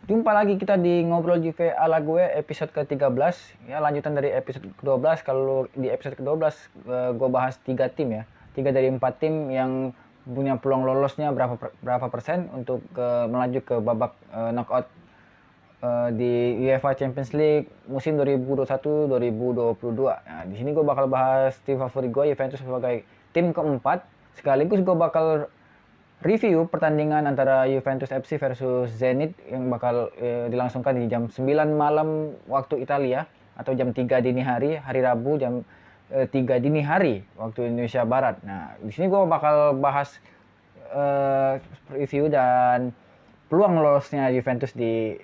Jumpa lagi kita di Ngobrol Juve ala gue episode ke-13. Ya, lanjutan dari episode ke-12. Kalau di episode ke-12 gue bahas 3 tim ya. 3 dari 4 tim yang punya peluang lolosnya berapa persen untuk melaju ke babak knockout di UEFA Champions League musim 2021-2022. Nah, di sini gue bakal bahas tim favorit gue Juventus sebagai tim keempat. Sekaligus gue bakal review pertandingan antara Juventus FC versus Zenit yang bakal dilangsungkan di jam 9 malam waktu Italia atau jam 3 dini hari, hari Rabu jam 3 dini hari waktu Indonesia Barat. Nah, di sini gue bakal bahas review dan peluang lolosnya Juventus di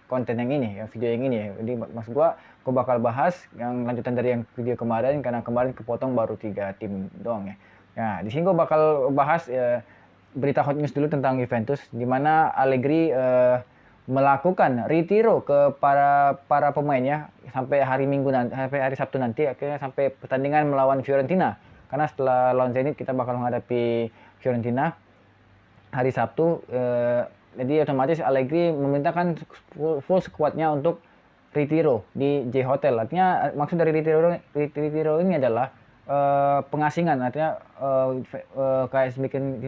konten yang ini, yang video yang ini ya. Jadi maksud gue bakal bahas yang lanjutan dari yang video kemarin karena kemarin kepotong baru 3 tim doang ya. Nah, di sini gue bakal bahas berita hot news dulu tentang Juventus, di mana Allegri melakukan retiro ke para pemainnya sampai hari Minggu nanti, sampai hari Sabtu nanti, akhirnya sampai pertandingan melawan Fiorentina. Karena setelah lawan Zenit kita bakal menghadapi Fiorentina hari Sabtu. Jadi otomatis Allegri memerintahkan full squadnya untuk retiro di J Hotel. Artinya maksud dari retiro ini adalah pengasingan, artinya kayak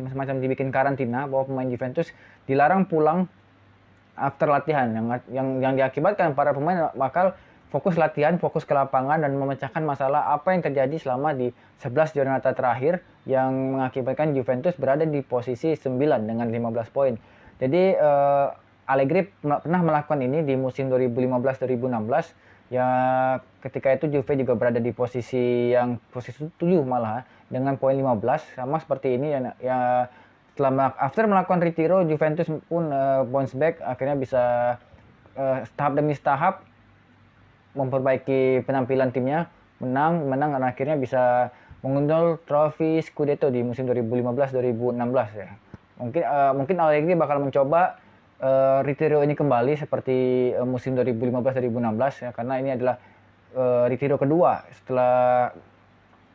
semacam dibikin karantina bahwa pemain Juventus dilarang pulang after latihan, yang diakibatkan para pemain bakal fokus latihan, fokus ke lapangan dan memecahkan masalah apa yang terjadi selama di 11 Giornata terakhir yang mengakibatkan Juventus berada di posisi 9 dengan 15 poin. Jadi Allegri pernah melakukan ini di musim 2015-2016. Ya, ketika itu Juve juga berada di posisi 7 malah dengan poin 15 sama seperti ini ya setelah after melakukan retiro Juventus pun bounce back, akhirnya bisa tahap demi tahap memperbaiki penampilan timnya, menang dan akhirnya bisa mengunduh trofi Scudetto di musim 2015-2016 ya. Mungkin Allegri bakal mencoba retiro ini kembali seperti musim 2015-2016 ya, karena ini adalah retiro kedua setelah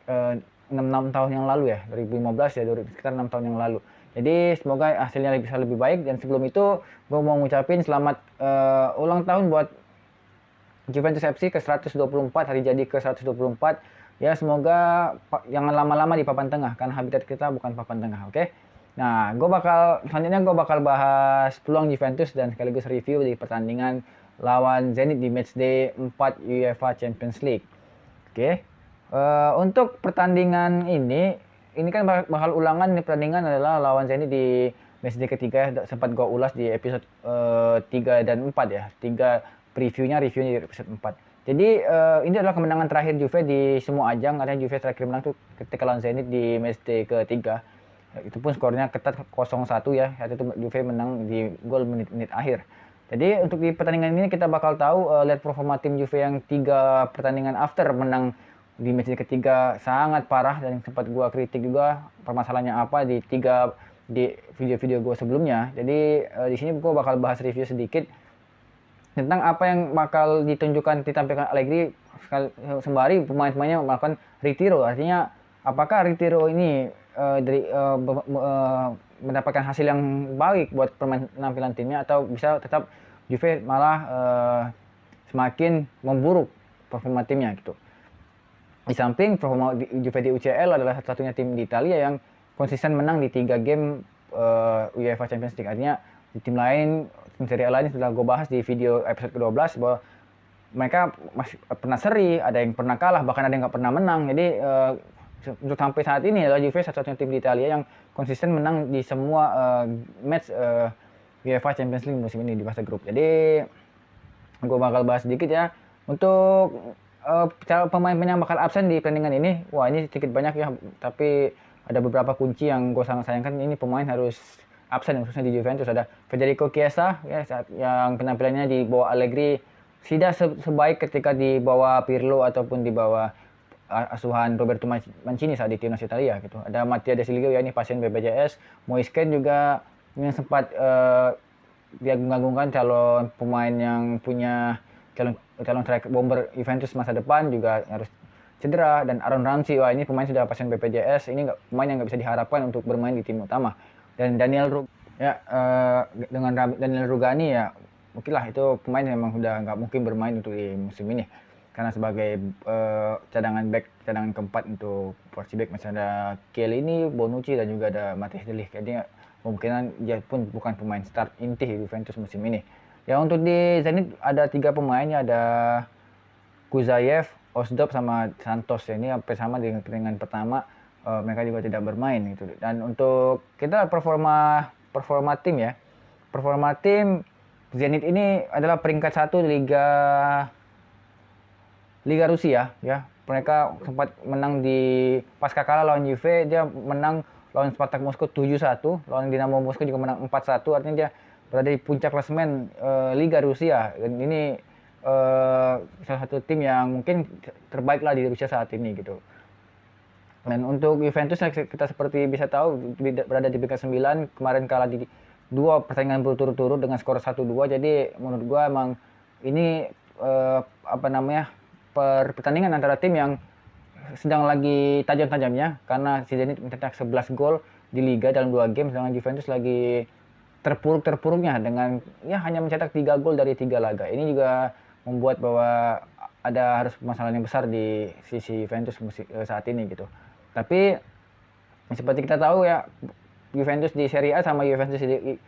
6 tahun yang lalu ya, 2015 ya, sekitar 6 tahun yang lalu. Jadi semoga hasilnya bisa lebih baik, dan sebelum itu gue mau ngucapin selamat ulang tahun buat Juventus FC ke 124, hari jadi ke 124 ya. Semoga jangan lama-lama di papan tengah, karena habitat kita bukan papan tengah, oke? Nah, selanjutnya gue bakal bahas peluang Juventus dan sekaligus review di pertandingan lawan Zenit di matchday 4 UEFA Champions League. Oke. Untuk pertandingan ini kan bakal ulangan. Nih pertandingan adalah lawan Zenit di matchday ketiga, sempat gue ulas di episode 3 dan 4 ya. 3 reviewnya di episode 4. Jadi ini adalah kemenangan terakhir Juve di semua ajang, karena Juve terakhir menang tuh ketika lawan Zenit di matchday ketiga. Itu pun skornya ketat 0-1 ya. Saat itu Juve menang di gol menit-menit akhir. Jadi untuk di pertandingan ini kita bakal tahu lihat performa tim Juve yang 3 pertandingan after menang di match ketiga sangat parah, dan sempat gua kritik juga permasalahannya apa di video-video gua sebelumnya. Jadi di sini gua bakal bahas review sedikit tentang apa yang bakal ditunjukkan ditampilkan Allegri sembari pemain-pemainnya melakukan retiro. Artinya apakah retiro ini mendapatkan hasil yang baik buat penampilan timnya, atau bisa tetap Juve malah semakin memburuk performa timnya gitu. Di samping performa Juve di UCL adalah satu-satunya tim di Italia yang konsisten menang di 3 game UEFA Champions League. Artinya di tim lain, tim Serie A lain sudah gue bahas di video episode ke-12 bahwa mereka masih pernah seri, ada yang pernah kalah, bahkan ada yang nggak pernah menang. Jadi untuk sampai saat ini adalah Juve satu-satunya tim di Italia yang konsisten menang di semua match UEFA Champions League musim ini di fase grup. Jadi gue bakal bahas sedikit ya untuk pemain-pemain yang bakal absen di pertandingan ini. Wah, ini sedikit banyak ya, tapi ada beberapa kunci yang gue sangat sayangkan. Ini pemain harus absen, khususnya di Juventus. Ada Federico Chiesa ya, yang penampilannya di bawah Allegri tidak sebaik ketika di bawah Pirlo ataupun di bawah asuhan Roberto Mancini saat di timnas Italia gitu. Ada Mattia De Sciglio ya, ini pasien BPJS. Moisken juga yang sempat diagung-agungkan calon pemain yang punya calon striker bomber Juventus masa depan, juga harus cedera. Dan Aaron Ramsey, wah ini pemain sudah pasien BPJS. Ini pemain yang nggak bisa diharapkan untuk bermain di tim utama. Dan Daniel Ya, dengan Daniel Rugani ya, mungkin lah itu pemain yang memang udah nggak mungkin bermain untuk di musim ini. Karena sebagai cadangan keempat untuk porsi back masih ada Chiellini, Bonucci dan juga ada Matheus de Ligt. Jadi kemungkinan dia pun bukan pemain start inti di Juventus musim ini. Ya untuk di Zenit ada 3 pemainnya, ada Kuzayev, Osdorp sama Santos. Ya, ini hampir sama dengan pertandingan pertama, mereka juga tidak bermain gitu. Dan untuk kita performa tim ya. Performa tim Zenit ini adalah peringkat 1 di Liga Rusia ya. Mereka sempat menang di pasca kalah lawan Juve, dia menang lawan Spartak Moskow 7-1, lawan Dinamo Moskow juga menang 4-1, artinya dia berada di puncak klasemen Liga Rusia. Dan ini salah satu tim yang mungkin terbaik lah di Rusia saat ini gitu. Dan untuk Juventus kita seperti bisa tahu berada di peringkat 9, kemarin kalah di 2 pertandingan berturut-turut dengan skor 1-2. Jadi menurut gua emang ini pertandingan antara tim yang sedang lagi tajam-tajamnya, karena si Zenit mencetak 11 gol di liga dalam 2 game, sedangkan Juventus lagi terpuruk-terpuruknya dengan ya hanya mencetak 3 gol dari 3 laga. Ini juga membuat bahwa ada harus masalah yang besar di sisi Juventus saat ini gitu. Tapi seperti kita tahu ya, Juventus di Serie A sama Juventus di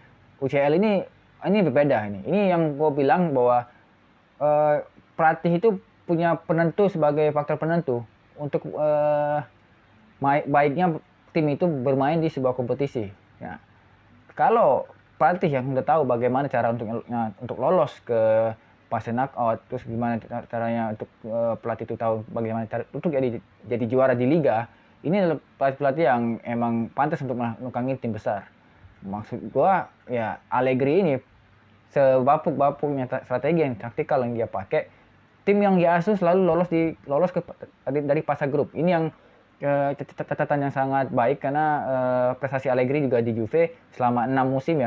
UCL ini berbeda ini. Ini yang gue bilang bahwa pelatih itu punya penentu sebagai faktor penentu untuk baiknya tim itu bermain di sebuah kompetisi. Ya. Kalau pelatih yang udah tahu bagaimana cara untuk lolos ke fase knockout, terus gimana caranya untuk pelatih itu tahu bagaimana cara untuk jadi juara di liga, ini adalah pelatih yang emang pantas untuk menukangi tim besar. Maksud gua ya Allegri ini sebapuk-bapuknya strategi yang taktikal yang dia pakai, tim yang dia asuh selalu lolos dari fase grup. Ini yang catatan yang sangat baik, karena prestasi Allegri juga di Juve selama 5 musim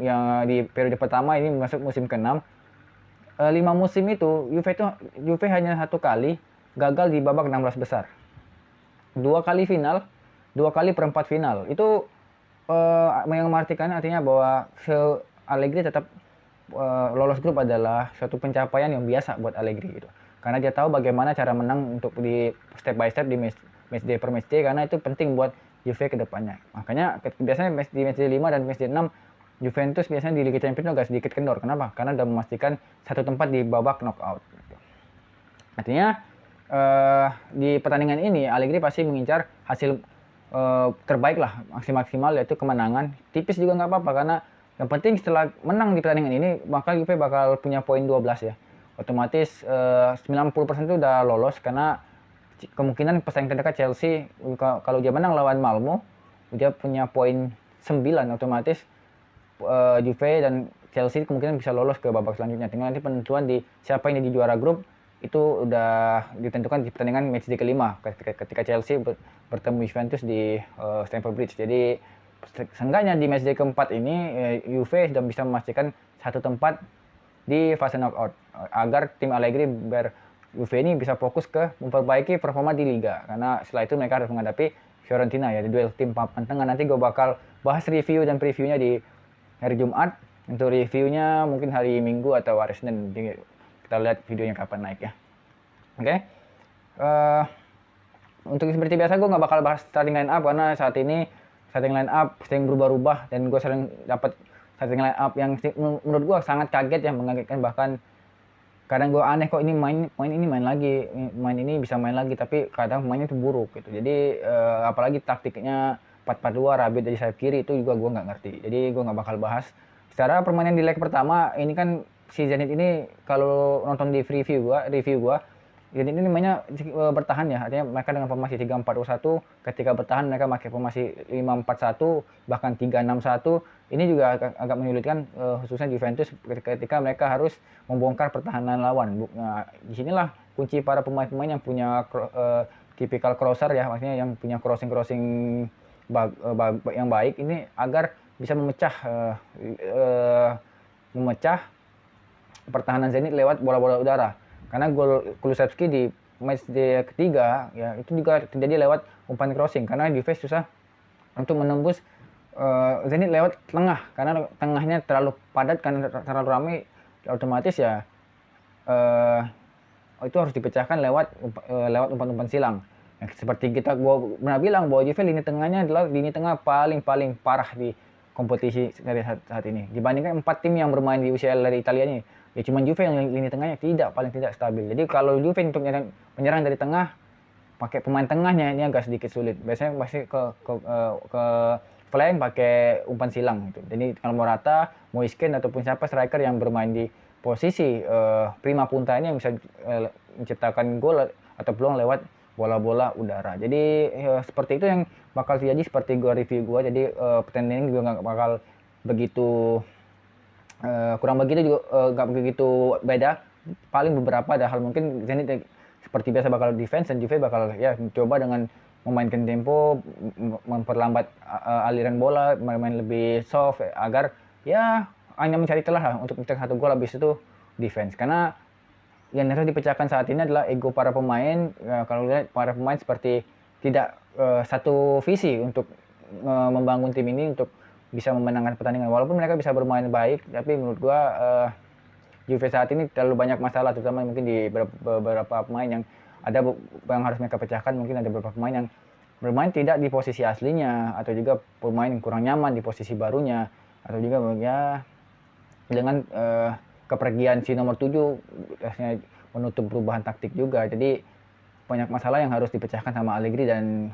yang di periode pertama, ini masuk musim ke-6. 5 musim itu Juve hanya 1 kali gagal di babak 16 besar. 2 kali final, 2 kali perempat final. Itu yang mengartikan artinya bahwa Allegri tetap lolos grup adalah suatu pencapaian yang biasa buat Allegri gitu. Karena dia tahu bagaimana cara menang untuk di step by step di match day per match day, karena itu penting buat Juve ke depannya. Makanya biasanya di match day 5 dan match day 6 Juventus biasanya di Liga Champions agak sedikit kendor. Kenapa? Karena udah memastikan 1 tempat di babak knockout. Artinya di pertandingan ini Allegri pasti mengincar hasil terbaik lah, maksimal, yaitu kemenangan. Tipis juga nggak apa-apa, karena yang penting setelah menang di pertandingan ini maka Juve bakal punya poin 12 ya. Otomatis 90% itu udah lolos, karena kemungkinan pesaing terdekat Chelsea kalau dia menang lawan Malmo dia punya poin 9, otomatis Juve dan Chelsea kemungkinan bisa lolos ke babak selanjutnya. Tinggal nanti penentuan di siapa yang jadi juara grup itu udah ditentukan di pertandingan matchday kelima ketika Chelsea bertemu Juventus di Stamford Bridge. Jadi seenggaknya di matchday keempat ini Juve sudah bisa memastikan 1 tempat di fase knockout, agar tim Allegri Juve ini bisa fokus ke memperbaiki performa di liga, karena setelah itu mereka harus menghadapi Fiorentina ya, di duel tim papan tengah. Nanti gue bakal bahas review dan previewnya di hari Jumat. Untuk reviewnya mungkin hari Minggu atau hari Senin, kita lihat videonya kapan naik ya. Oke. Untuk seperti biasa gue nggak bakal bahas starting line up, karena saat ini starting line up sering berubah-ubah, dan gue sering dapat starting line up yang menurut gue sangat kaget ya, mengagetkan. Bahkan kadang gue aneh, kok ini main ini bisa main lagi, tapi kadang mainnya itu buruk gitu. Jadi apalagi taktiknya 4-4-2 Rabiot dari sayap kiri, itu juga gue nggak ngerti. Jadi gue nggak bakal bahas. Secara permainan di leg pertama ini kan si Zenit ini, kalau nonton di review gue Zenit ini mainnya bertahan ya, artinya mereka dengan formasi 3-4-1, ketika bertahan mereka pakai formasi 5-4-1 bahkan 3-6-1. Ini juga agak menyulitkan khususnya Juventus ketika mereka harus membongkar pertahanan lawan. Nah, disinilah kunci para pemain-pemain yang punya tipikal crosser ya, maksudnya yang punya crossing yang baik ini, agar bisa memecah pertahanan Zenit lewat bola-bola udara. Karena gol Kulusevski di match day ketiga ya itu juga terjadi lewat umpan crossing, karena Juve susah untuk menembus Zenit lewat tengah karena tengahnya terlalu padat, karena terlalu ramai, otomatis ya eh, itu harus dipecahkan lewat umpan-umpan silang. Nah, seperti gua pernah bilang bahwa Juve lini tengahnya adalah lini tengah paling paling parah di kompetisi dari saat ini. Dibandingkan 4 tim yang bermain di UCL dari Italia ini, ya cuma Juve yang lini tengahnya paling tidak stabil. Jadi kalau Juve untuk menyerang dari tengah pakai pemain tengahnya ini agak sedikit sulit. Biasanya pasti ke flank pakai umpan silang gitu. Jadi kalau Morata, Moiskin ataupun siapa striker yang bermain di posisi prima punta ini yang bisa menciptakan gol atau peluang lewat bola-bola udara. Jadi seperti itu yang bakal terjadi seperti gua review gua. Jadi pertandingan juga nggak bakal begitu kurang begitu juga nggak begitu beda. Paling beberapa ada hal mungkin Zenit seperti biasa bakal defense dan Juve bakal ya coba dengan memainkan tempo, memperlambat aliran bola, main lebih soft agar ya hanya mencari celah lah untuk mencetak 1 gol, habis itu defense. Karena yang harus dipecahkan saat ini adalah ego para pemain. Ya, kalau lihat para pemain seperti tidak satu visi untuk membangun tim ini untuk bisa memenangkan pertandingan. Walaupun mereka bisa bermain baik, tapi menurut gua Juve saat ini terlalu banyak masalah, terutama mungkin di beberapa pemain yang yang harus mereka pecahkan. Mungkin ada beberapa pemain yang bermain tidak di posisi aslinya, atau juga pemain yang kurang nyaman di posisi barunya, atau juga ya dengan kepergian si nomor 7 biasanya menutup perubahan taktik juga. Jadi banyak masalah yang harus dipecahkan sama Allegri dan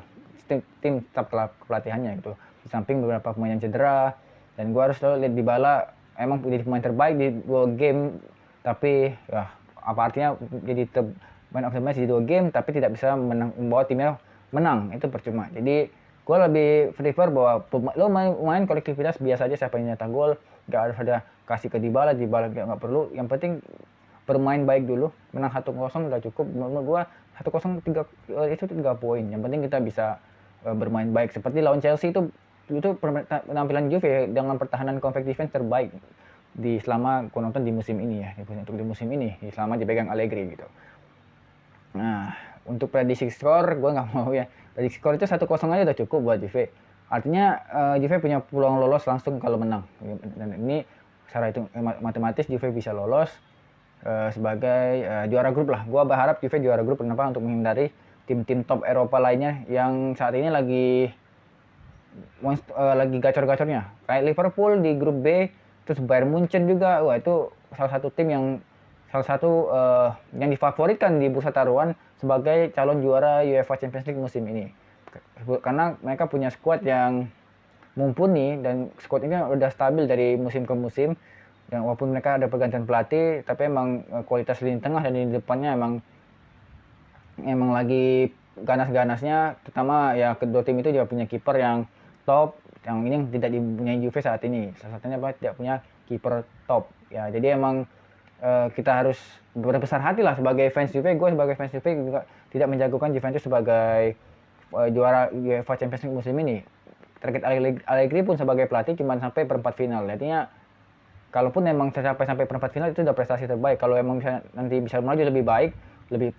tim staf pelatihannya gitu. Di samping beberapa pemain yang cedera, dan gua harus selalu lihat Dybala emang jadi pemain terbaik di 2 game, tapi ya apa artinya jadi man of the match di 2 game tapi tidak bisa membawa timnya menang, itu percuma. Jadi gue lebih prefer bahwa lo main kolektivitas biasa aja, siapa yang nyetak gol nggak harus ada kasih ke Dybala nggak perlu. Yang penting bermain baik dulu, menang 1-0 udah cukup menurut gue. 1-0 itu 3 poin, yang penting kita bisa bermain baik seperti lawan Chelsea. Itu penampilan Juve dengan pertahanan compact defense terbaik di selama gue nonton di musim ini ya, untuk di musim ini selama dipegang Allegri gitu. Nah, untuk prediksi skor gue nggak mau ya, prediksi skor itu 1-0 aja udah cukup buat Juve. Artinya Juve punya peluang lolos langsung kalau menang, dan ini secara itu matematis Juve bisa lolos sebagai juara grup lah. Gue berharap Juve juara grup, kenapa? Untuk menghindari tim-tim top Eropa lainnya yang saat ini lagi gacor-gacornya. Kayak Liverpool di grup B, terus Bayern Munchen juga. Wah, itu salah satu tim yang difavoritkan di bursa taruhan sebagai calon juara UEFA Champions League musim ini. Karena mereka punya skuad yang mumpuni, dan skuad ini udah stabil dari musim ke musim. Dan walaupun mereka ada pergantian pelatih, tapi emang kualitas lini tengah dan lini depannya emang lagi ganas-ganasnya. Terutama ya kedua tim itu juga punya kiper yang top, yang ini yang tidak dipunyai Juve saat ini. Salah satunya apa, tidak punya kiper top ya. Jadi emang kita harus berbesar hati lah sebagai fans Juve. Gue sebagai fans Juve juga tidak menjagokan Juventus sebagai juara UEFA Champions League musim ini. Target Allegri pun sebagai pelatih cuma sampai perempat final. Artinya kalaupun memang sampai perempat final itu udah prestasi terbaik. Kalau emang nanti bisa melaju lebih baik, lebih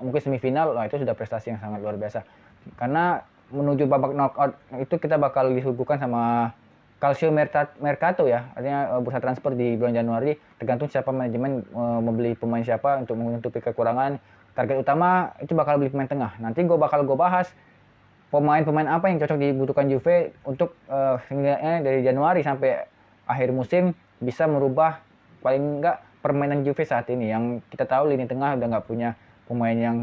mungkin semifinal, itu sudah prestasi yang sangat luar biasa. Karena menuju babak knockout itu kita bakal disuguhkan sama calcio mercato ya, artinya bursa transfer di bulan Januari. Tergantung siapa manajemen membeli pemain siapa untuk menutupi kekurangan. Target utama itu bakal beli pemain tengah. Nanti gue bahas pemain-pemain apa yang cocok dibutuhkan Juve untuk dari Januari sampai akhir musim bisa merubah paling enggak permainan Juve saat ini. Yang kita tahu lini tengah udah nggak punya pemain yang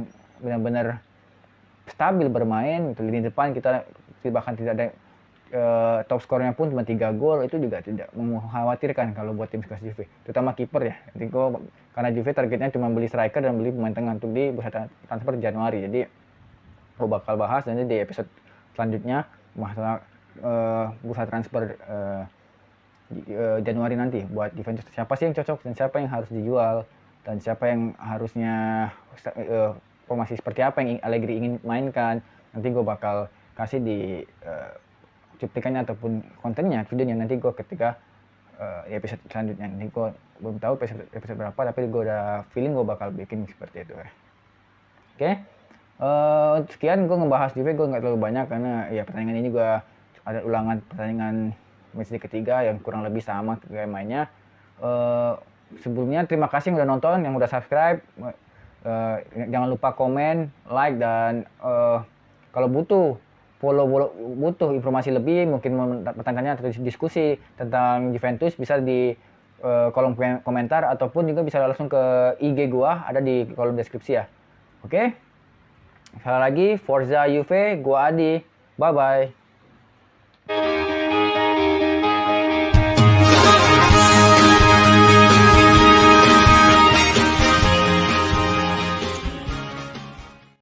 benar-benar stabil bermain. Untuk lini depan kita bahkan tidak ada top skornya pun cuma 3 gol, itu juga tidak mengkhawatirkan kalau buat tim sekelas Juve, terutama kiper ya. Jadi karena Juve targetnya cuma beli striker dan beli pemain tengah untuk di bursa transfer Januari. Jadi gue bakal bahas nanti di episode selanjutnya masalah bursa transfer Januari nanti buat Juventus. Siapa sih yang cocok dan siapa yang harus dijual, dan siapa yang harusnya formasi seperti apa yang Allegri ingin mainkan. Nanti gue bakal kasih di cuplikannya ataupun kontennya, videonya nanti gue ketika di episode selanjutnya. Nanti gue belum tahu episode berapa, tapi gue udah feeling gue bakal bikin seperti itu ya. Oke. Sekian gue ngebahas Juve, gue nggak terlalu banyak karena ya pertandingan ini juga ada ulangan pertandingan match ketiga yang kurang lebih sama kayak mainnya. Sebelumnya terima kasih yang udah nonton, yang udah subscribe. Jangan lupa komen, like, dan kalau butuh butuh informasi lebih, mungkin pertanyaannya atau diskusi tentang Juventus, bisa di kolom komentar ataupun juga bisa langsung ke IG gua, ada di kolom deskripsi ya. Oke? Sekali lagi, Forza Juve, gua Adi. Bye-bye.